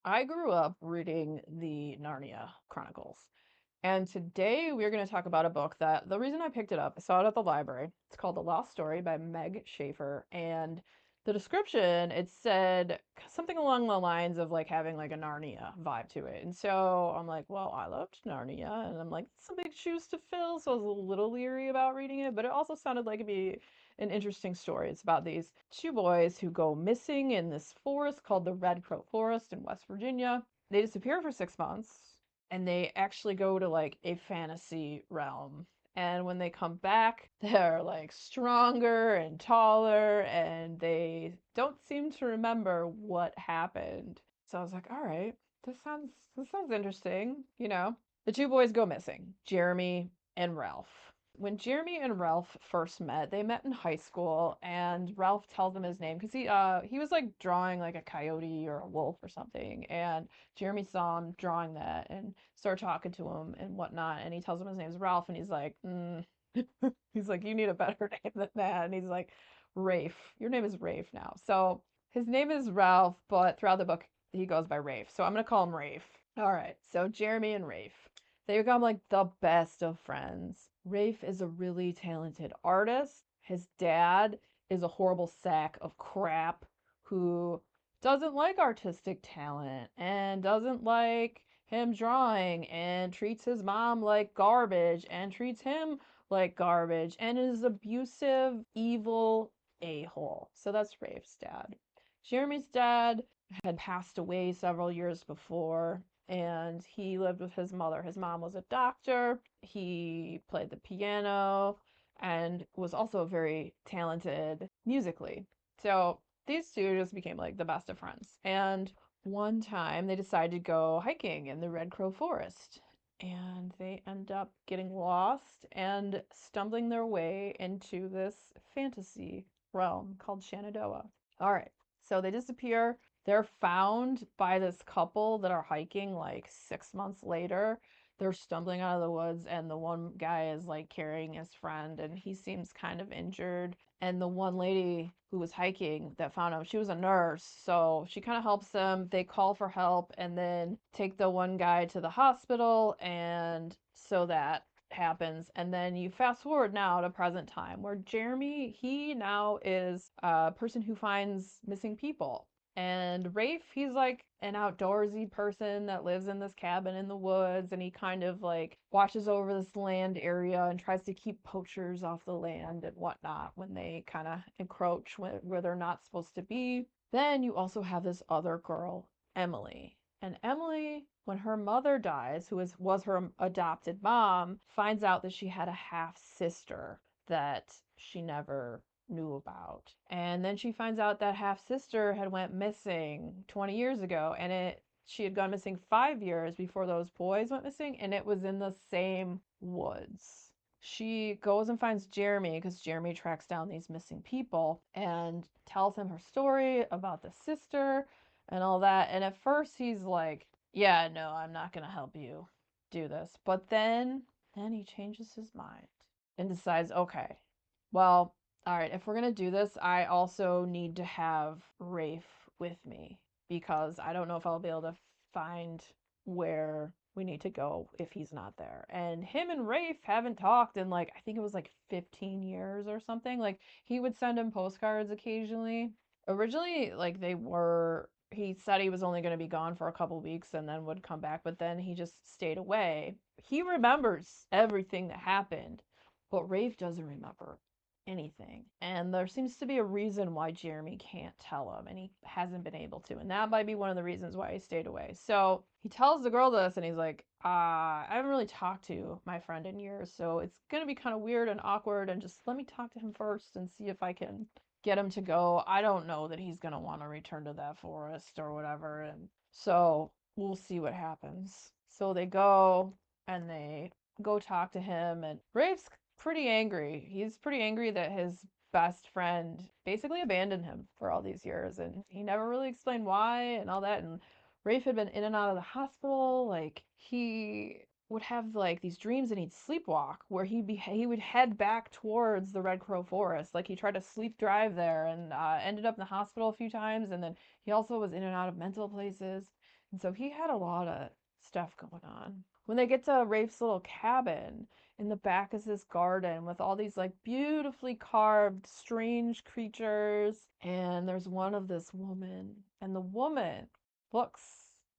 I grew up reading the Narnia Chronicles. And today we're going to talk about a book that the reason I picked it up, I saw it at the library. It's called The Lost Story by Meg Shaffer. And the description, it said something along the lines of like having like a Narnia vibe to it. And so I'm like, well, I loved Narnia. And I'm like, some big shoes to fill. So I was a little leery about reading it, but it also sounded like it'd be an interesting story. It's about these two boys who go missing in this forest called the Red Crow Forest in West Virginia. They disappear for 6 months and they actually go to like a fantasy realm. And when they come back, they're like stronger and taller, and they don't seem to remember what happened. So I was like, all right, this sounds interesting, you know. The two boys go missing, Jeremy and Ralph. When Jeremy and Ralph first met, they met in high school, and Ralph tells him his name because he was like drawing like a coyote or a wolf or something, and Jeremy saw him drawing that and started talking to him and whatnot, and he tells him his name's Ralph, and he's like, he's like, you need a better name than that, and he's like, Rafe, your name is Rafe now. So his name is Ralph, but throughout the book he goes by Rafe, so I'm gonna call him Rafe. All right, so Jeremy and Rafe. They become like the best of friends. Rafe is a really talented artist. His dad is a horrible sack of crap who doesn't like artistic talent and doesn't like him drawing and treats his mom like garbage and treats him like garbage and is abusive, evil a-hole. So that's Rafe's dad. Jeremy's dad had passed away several years before, and he lived with his mother. His mom was a doctor. He played the piano and was also very talented musically. So these two just became like the best of friends. And one time they decided to go hiking in the Red Crow Forest. And they end up getting lost and stumbling their way into this fantasy realm called Shenandoah. All right, so they disappear. They're found by this couple that are hiking like 6 months later. They're stumbling out of the woods, and the one guy is like carrying his friend, and he seems kind of injured. And the one lady who was hiking that found him, she was a nurse, so she kind of helps them. They call for help and then take the one guy to the hospital, and so that happens. And then you fast forward now to present time where Jeremy, he now is a person who finds missing people. And Rafe, he's like an outdoorsy person that lives in this cabin in the woods, and he kind of like watches over this land area and tries to keep poachers off the land and whatnot when they kind of encroach where they're not supposed to be. Then you also have this other girl, Emily. And Emily, when her mother dies, who was her adopted mom, finds out that she had a half sister that she never knew about. And then she finds out that half sister had went missing 20 years ago, and she had gone missing 5 years before those boys went missing, and it was in the same woods. She goes and finds Jeremy because Jeremy tracks down these missing people and tells him her story about the sister and all that. And at first he's like, "Yeah, no, I'm not going to help you do this." But then he changes his mind and decides, "Okay, well, all right, if we're gonna do this, I also need to have Rafe with me because I don't know if I'll be able to find where we need to go if he's not there." And him and Rafe haven't talked in like, I think it was like 15 years or something. Like, he would send him postcards occasionally. Originally, like, he said he was only going to be gone for a couple weeks and then would come back, but then he just stayed away. He remembers everything that happened, but Rafe doesn't remember anything. And there seems to be a reason why Jeremy can't tell him, and he hasn't been able to. And that might be one of the reasons why he stayed away. So he tells the girl this, and he's like, I haven't really talked to my friend in years, so it's going to be kind of weird and awkward, and just let me talk to him first and see if I can get him to go. I don't know that he's going to want to return to that forest or whatever. And so we'll see what happens. So they go and they go talk to him, and Rafe's pretty angry. He's pretty angry that his best friend basically abandoned him for all these years, and he never really explained why and all that. And Rafe had been in and out of the hospital. Like, he would have like these dreams and he'd sleepwalk where he would head back towards the Red Crow Forest. Like, he tried to sleep drive there and ended up in the hospital a few times. And then he also was in and out of mental places. And so he had a lot of stuff going on. When they get to Rafe's little cabin, in the back is this garden with all these like beautifully carved strange creatures. And there's one of this woman, and the woman looks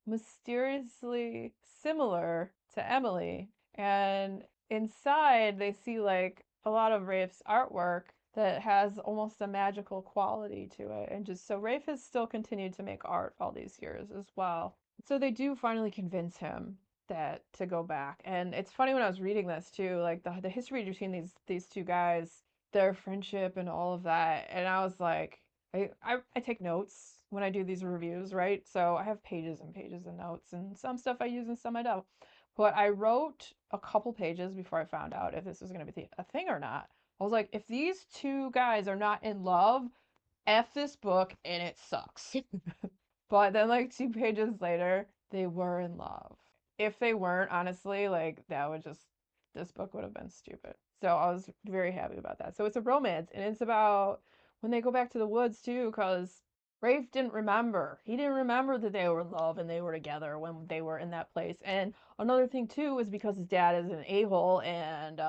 mysteriously similar to Emily. And inside, they see like a lot of Rafe's artwork that has almost a magical quality to it. And just so Rafe has still continued to make art all these years as well. So they do finally convince him that to go back. And it's funny when I was reading this too, like the history between these two guys, their friendship and all of that. And I was like, I take notes when I do these reviews, right? So I have pages and pages of notes, and some stuff I use and some I don't. But I wrote a couple pages before I found out if this was going to be a thing or not. I was like, if these two guys are not in love, F this book and it sucks. But then, like, 2 pages later, they were in love. If they weren't, honestly, like, that would just, this book would have been stupid. So I was very happy about that. So it's a romance, and it's about when they go back to the woods, too, because Rafe didn't remember. He didn't remember that they were in love and they were together when they were in that place. And another thing, too, is because his dad is an a-hole and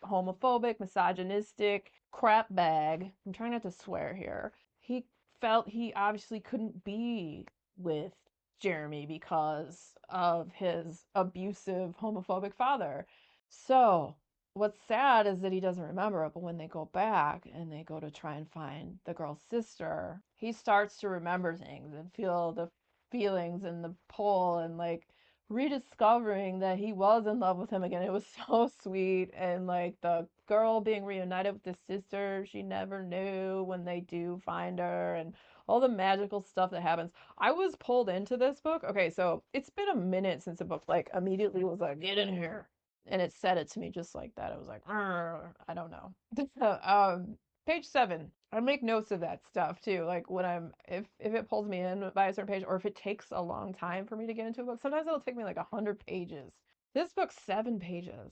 homophobic, misogynistic crap bag. I'm trying not to swear here. He felt he obviously couldn't be with Jeremy because of his abusive homophobic father. So, what's sad is that he doesn't remember it, but when they go back and they go to try and find the girl's sister, he starts to remember things and feel the feelings and the pull and like rediscovering that he was in love with him again. It was so sweet. And like the girl being reunited with the sister she never knew when they do find her, and all the magical stuff that happens. I was pulled into this book. Okay, so it's been a minute since the book like immediately was like, get in here. And it said it to me just like that. It was like, I don't know. Page 7. I make notes of that stuff too. Like when I'm if it pulls me in by a certain page, or if it takes a long time for me to get into a book. Sometimes it'll take me like 100 pages. This book's 7 pages.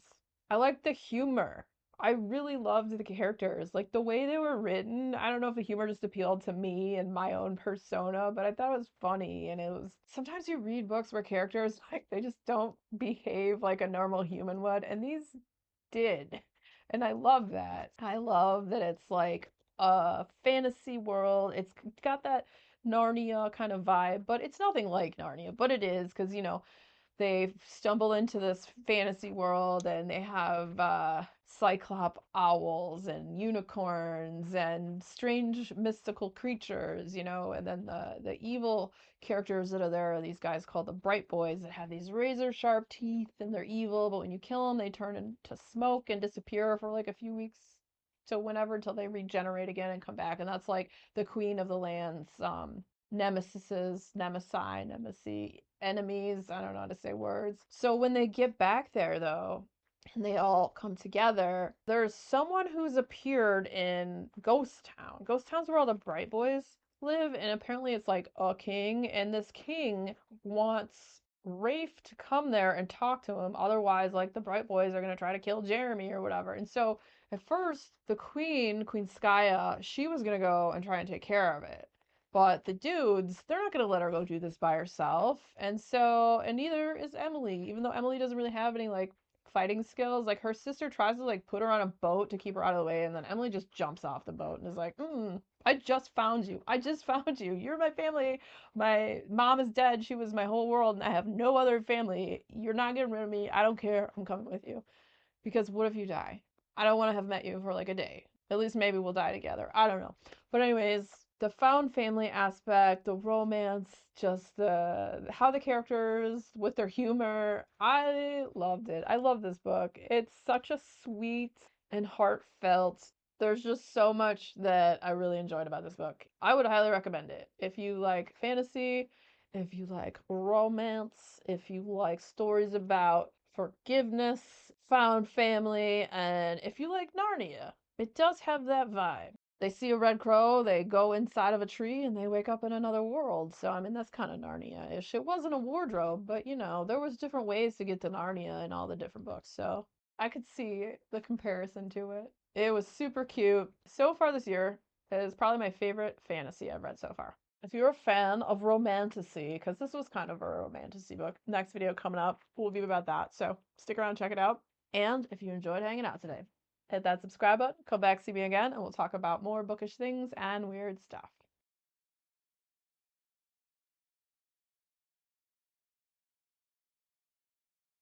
I like the humor. I really loved the characters. Like the way they were written. I don't know if the humor just appealed to me and my own persona, but I thought it was funny. And it was sometimes you read books where characters like they just don't behave like a normal human would, and these did. And I love that. I love that it's like a fantasy world. It's got that Narnia kind of vibe, but it's nothing like Narnia, but it is because, they stumble into this fantasy world and they have cyclop owls and unicorns and strange mystical creatures, and then the evil characters that are there are these guys called the Bright Boys that have these razor sharp teeth and they're evil, but when you kill them, they turn into smoke and disappear for like a few weeks to whenever until they regenerate again and come back. And that's like the Queen of the Land's nemesis, enemies. I don't know how to say words. So when they get back there, though, and they all come together, there's someone who's appeared in Ghost Town. Ghost Town's where all the Bright Boys live, and apparently it's like a king, and this king wants Rafe to come there and talk to him. Otherwise, like the Bright Boys are going to try to kill Jeremy or whatever. And so at first, the Queen Skaya, she was going to go and try and take care of it. But the dudes, they're not going to let her go do this by herself. And neither is Emily, even though Emily doesn't really have any like fighting skills. Like her sister tries to like put her on a boat to keep her out of the way. And then Emily just jumps off the boat and is like, I just found you. I just found you. You're my family. My mom is dead. She was my whole world. And I have no other family. You're not getting rid of me. I don't care. I'm coming with you. Because what if you die? I don't want to have met you for like a day. At least maybe we'll die together. I don't know. But anyways, the found family aspect, the romance, just the how the characters with their humor. I loved it. I love this book. It's such a sweet and heartfelt. There's just so much that I really enjoyed about this book. I would highly recommend it. If you like fantasy, if you like romance, if you like stories about forgiveness, found family, and if you like Narnia, it does have that vibe. They see a red crow, they go inside of a tree, and they wake up in another world. So, I mean, that's kind of Narnia-ish. It wasn't a wardrobe, but, there was different ways to get to Narnia in all the different books. So, I could see the comparison to it. It was super cute. So far this year, it is probably my favorite fantasy I've read so far. If you're a fan of romantasy, because this was kind of a romantasy book, next video coming up will be about that. So stick around, check it out. And if you enjoyed hanging out today, hit that subscribe button, come back, see me again, and we'll talk about more bookish things and weird stuff.